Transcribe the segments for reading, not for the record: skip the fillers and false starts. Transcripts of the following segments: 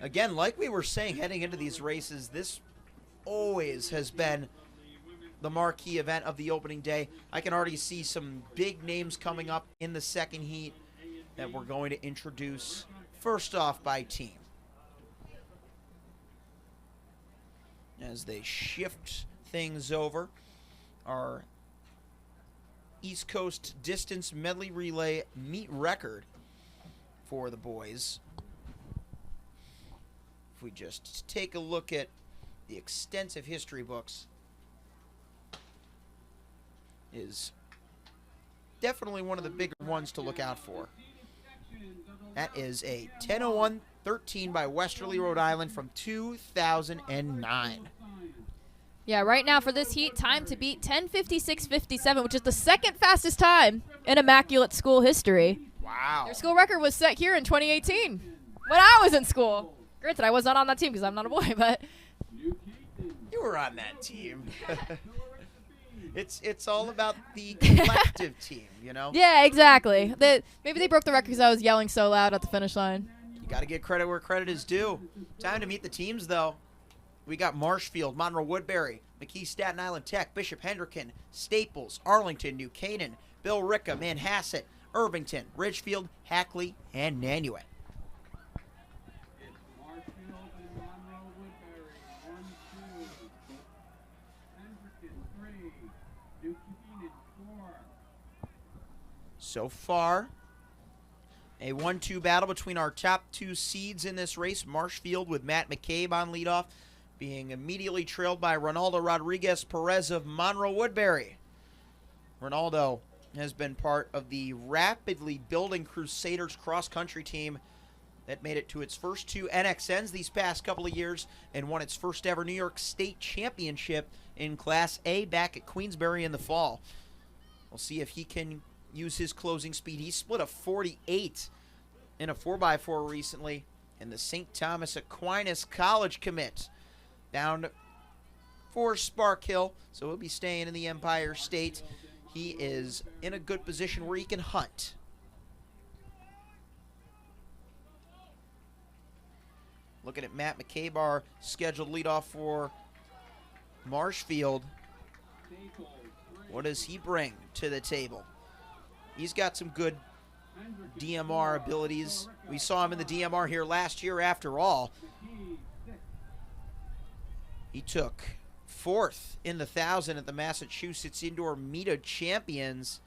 again, like we were saying heading into these races, this always has been the marquee event of the opening day. I can already see some big names coming up in the second heat that we're going to introduce. First off by team. As they shift things over, our East Coast distance medley relay meet record for the boys. If we just take a look at the extensive history books, is definitely one of the bigger ones to look out for. That is a 10:01:13 by Westerly, Rhode Island from 2009. Yeah, right now for this heat, time to beat 10:56:57, which is the second fastest time in Immaculate School history. Wow. Their school record was set here in 2018 when I was in school. Granted, I was not on that team because I'm not a boy, but You were on that team. It's all about the collective team, you know? yeah, exactly. Maybe they broke the record because I was yelling so loud at the finish line. You got to get credit where credit is due. Time to meet the teams, though. We got Marshfield, Monroe Woodbury, McKee Staten Island Tech, Bishop Hendricken, Staples, Arlington, New Canaan, Bill Ricka, Manhasset, Irvington, Ridgefield, Hackley, and Nanuet. So far, a 1-2 battle between our top two seeds in this race. Marshfield with Matt McCabe on leadoff, being immediately trailed by Ronaldo Rodriguez Perez of Monroe Woodbury. Ronaldo has been part of the rapidly building Crusaders cross-country team that made it to its first two NXNs these past couple of years and won its first ever New York State Championship in Class A back at Queensbury in the fall. We'll see if he can use his closing speed. He split a 48 in a 4x4 recently in the St. Thomas Aquinas College commit. Bound for Spark Hill, so he'll be staying in the Empire State. He is in a good position where he can hunt. Looking at Matt McCabe, our scheduled leadoff for Marshfield. What does he bring to the table? He's got some good DMR abilities. We saw him in the DMR here last year after all. He took fourth in the 1,000 at the Massachusetts Indoor Meta Champions.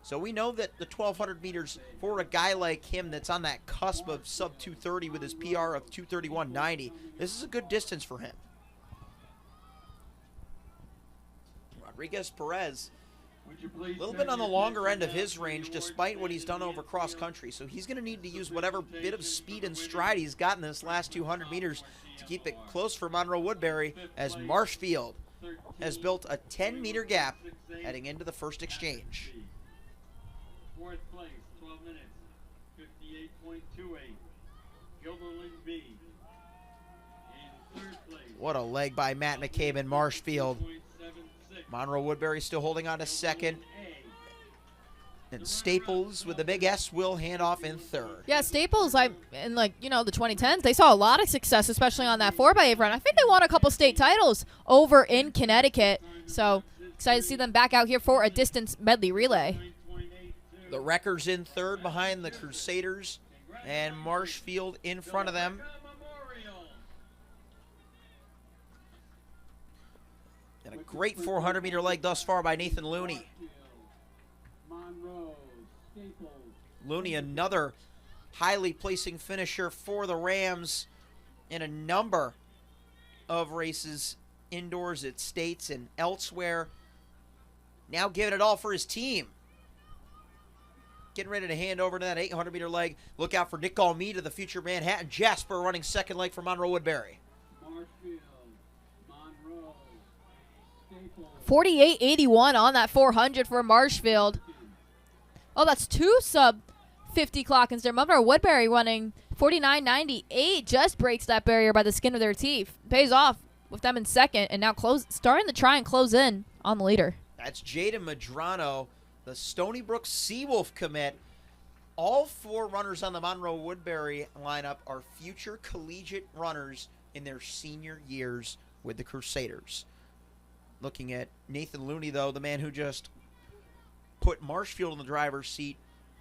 So we know that the 1,200 meters for a guy like him that's on that cusp of sub 230 with his PR of 231.90, this is a good distance for him. Rodriguez Perez, a little bit on the longer end of his range despite what he's done over cross country. So he's going to need to use whatever bit of speed and stride he's got in this last 200 meters to keep it close for Monroe Woodbury, as Marshfield has built a 10-meter gap heading into the first exchange. Fourth place, 12 minutes, 58.28. Gilderland B. In third place. What a leg by Matt McCabe and Marshfield. Monroe Woodbury still holding on to second. And Staples with the big S will hand off in third. Yeah, Staples, in the 2010s, they saw a lot of success, especially on that 4x8 run. I think they won a couple state titles over in Connecticut. So excited to see them back out here for a distance medley relay. The Wreckers in third behind the Crusaders, and Marshfield in front of them. And a great 400-meter leg thus far by Nathan Looney. Looney, another highly placing finisher for the Rams in a number of races indoors at states and elsewhere. Now giving it all for his team. Getting ready to hand over to that 800-meter leg. Look out for Nick Almeida, the future Manhattan Jasper, running second leg for Monroe Woodbury. 48.81 on that 400 for Marshfield. Oh, that's two sub 50 clock-ins there. Monroe Woodbury running 49.98. Just breaks that barrier by the skin of their teeth. Pays off with them in second, and now starting to try and close in on the leader. That's Jaden Madrano, the Stony Brook Seawolf commit. All 4 runners on the Monroe-Woodbury lineup are future collegiate runners in their senior years with the Crusaders. Looking at Nathan Looney, though, the man who just put Marshfield in the driver's seat,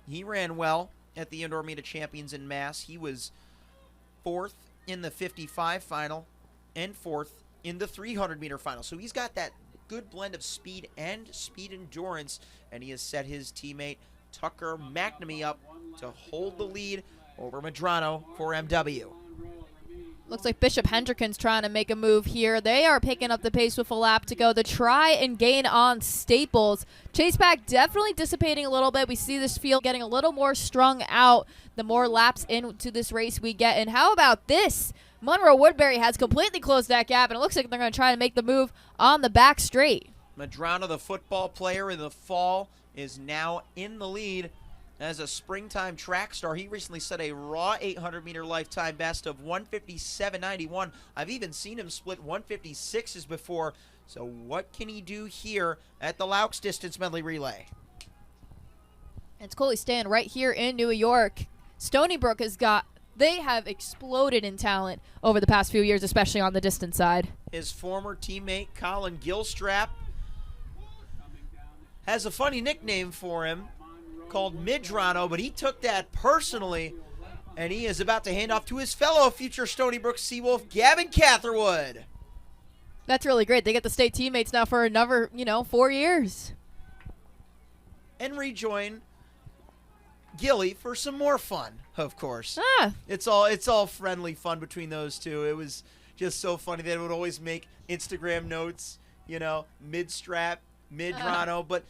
he ran well at the Indoor Meet of Champions in Mass. He was 4th in the 55 final and 4th in the 300-meter final. So he's got that good blend of speed and speed endurance, and he has set his teammate Tucker McNamee up to hold the lead over Medrano for MW. Looks like Bishop Hendricken's trying to make a move here. They are picking up the pace with a lap to go to try and gain on Staples. Chase pack definitely dissipating a little bit. We see this field getting a little more strung out the more laps into this race we get. And how about this? Monroe-Woodbury has completely closed that gap, and it looks like they're going to try to make the move on the back straight. Medrano, the football player in the fall, is now in the lead as a springtime track star. He recently set a raw 800-meter lifetime best of 157.91. I've even seen him split 156s before. So what can he do here at the Loucks distance medley relay? It's Coley staying right here in New York. Stony Brook they have exploded in talent over the past few years, especially on the distance side. His former teammate Colin Gilstrap has a funny nickname for him called Medrano, but he took that personally, and he is about to hand off to his fellow future Stony Brook Seawolf, Gavin Catherwood. That's really great. They get to stay teammates now for another, 4 years. And rejoin Gilly for some more fun, of course. It's all friendly fun between those two. It was just so funny. They would always make Instagram notes, mid-strap, Medrano, but,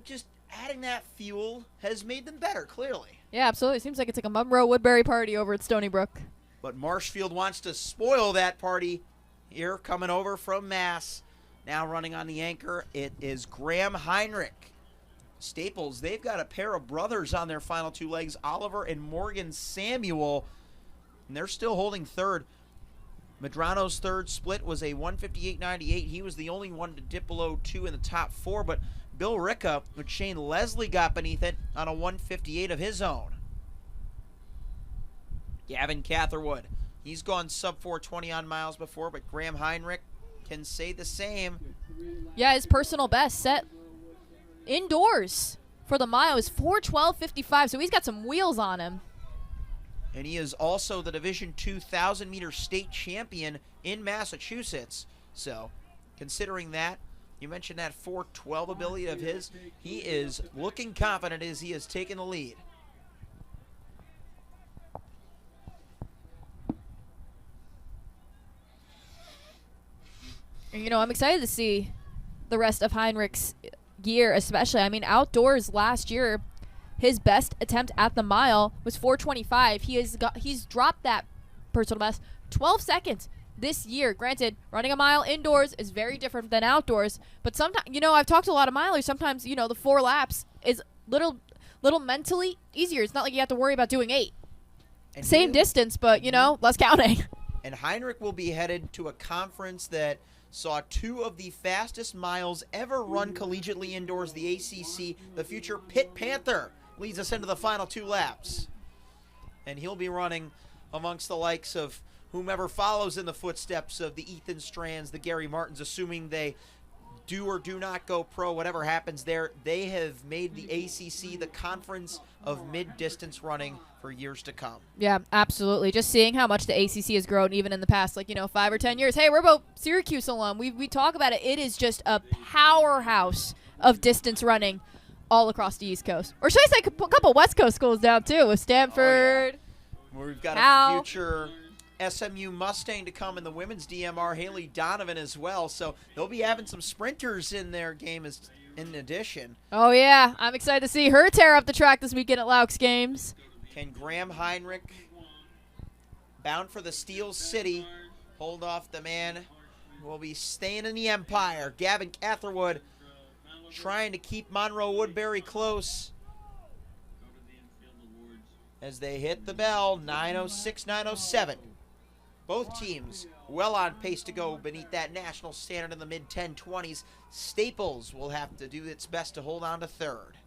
just adding that fuel has made them better, clearly. Yeah, absolutely. Seems like it's like a Monroe-Woodbury party over at Stony Brook. But Marshfield wants to spoil that party. Here, coming over from Mass. Now running on the anchor, it is Graham Heinrich. Staples, they've got a pair of brothers on their final 2 legs, Oliver and Morgan Samuel, and they're still holding third. Medrano's third split was a 158.98. He was the only one to dip below 2 in the top 4, but Bill Ricca with Shane Leslie got beneath it on a 158 of his own. Gavin Catherwood, he's gone sub 420 on miles before, but Graham Heinrich can say the same. Yeah, his personal best set indoors for the mile is 4:12.55, so he's got some wheels on him. And he is also the Division II 1,000-meter state champion in Massachusetts. So, considering that, you mentioned that 4:12 ability of his, he is looking confident as he has taken the lead. And, I'm excited to see the rest of Heinrich's gear, especially. I mean, outdoors last year, his best attempt at the mile was 4:25. He's dropped that personal best 12 seconds this year. Granted, running a mile indoors is very different than outdoors, but sometimes, I've talked to a lot of milers. Sometimes, the 4 laps is little mentally easier. It's not like you have to worry about doing 8. And Same distance, but, less counting. And Heinrich will be headed to a conference that saw 2 of the fastest miles ever run collegiately indoors, the ACC. The future Pitt Panther leads us into the final 2 laps. And he'll be running amongst the likes of whomever follows in the footsteps of the Ethan Strands, the Gary Martins, assuming they do or do not go pro, whatever happens there. They have made the ACC the conference of mid-distance running for years to come. Yeah, absolutely. Just seeing how much the ACC has grown even in the past, 5 or 10 years. Hey, we're both Syracuse alum. We talk about it. It is just a powerhouse of distance running all across the East Coast. Or should I say a couple West Coast schools down, too, with Stanford. Where we've got Cal. a future SMU Mustang to come in the women's DMR, Haley Donovan as well. So they'll be having some sprinters in their game as in addition. Oh, yeah. I'm excited to see her tear up the track this weekend at Loucks Games. Can Graham Heinrich, bound for the Steel City, hold off the man who will be staying in the Empire, Gavin Catherwood, trying to keep Monroe-Woodbury close as they hit the bell, 9:06, 9:07. Both teams well on pace to go beneath that national standard in the mid-1020s. Staples will have to do its best to hold on to third.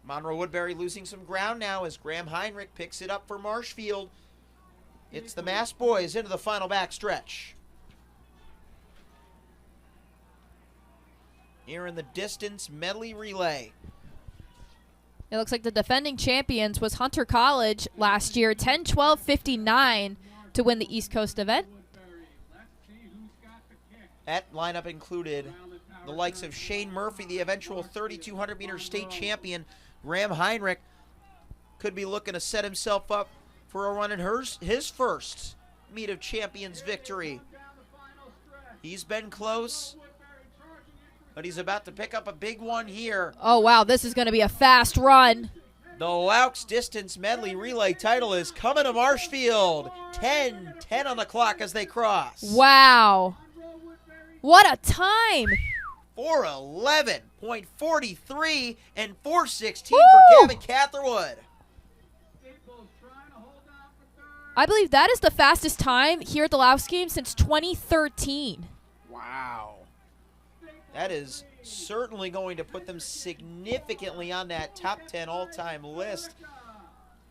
Monroe Woodbury losing some ground now as Graham Heinrich picks it up for Marshfield. It's the Mass Boys into the final back stretch. Here in the distance medley relay. It looks like the defending champions was Hunter College last year, 10-12-59 to win the East Coast event. That lineup included the likes of Shane Murphy, the eventual 3,200-meter state champion. Graham Heinrich could be looking to set himself up for a run in his first Meet of Champions victory. He's been close, but he's about to pick up a big one here. Oh, wow, this is going to be a fast run. The Loucks Distance Medley Relay title is coming to Marshfield. 10 on the clock as they cross. Wow. What a time. 4:11.43 and 4:16 Woo! for Gavin Catherwood. I believe that is the fastest time here at the Loucks game since 2013. Wow. That is certainly going to put them significantly on that top 10 all-time list,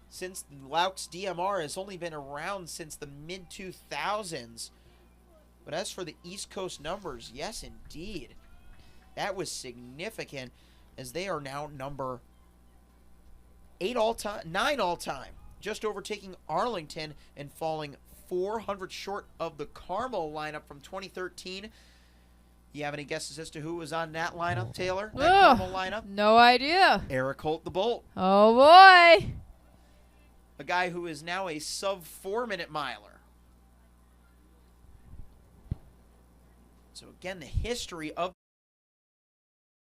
since Loucks DMR has only been around since the mid-2000s. But as for the East Coast numbers, yes, indeed. That was significant, as they are now number 9 all-time, just overtaking Arlington and falling 400 short of the Carmel lineup from 2013. You have any guesses as to who was on that lineup, Taylor? That Carmel lineup? No idea. Eric Holt the Bolt. Oh, boy. A guy who is now a sub-4-minute miler. So again, the history of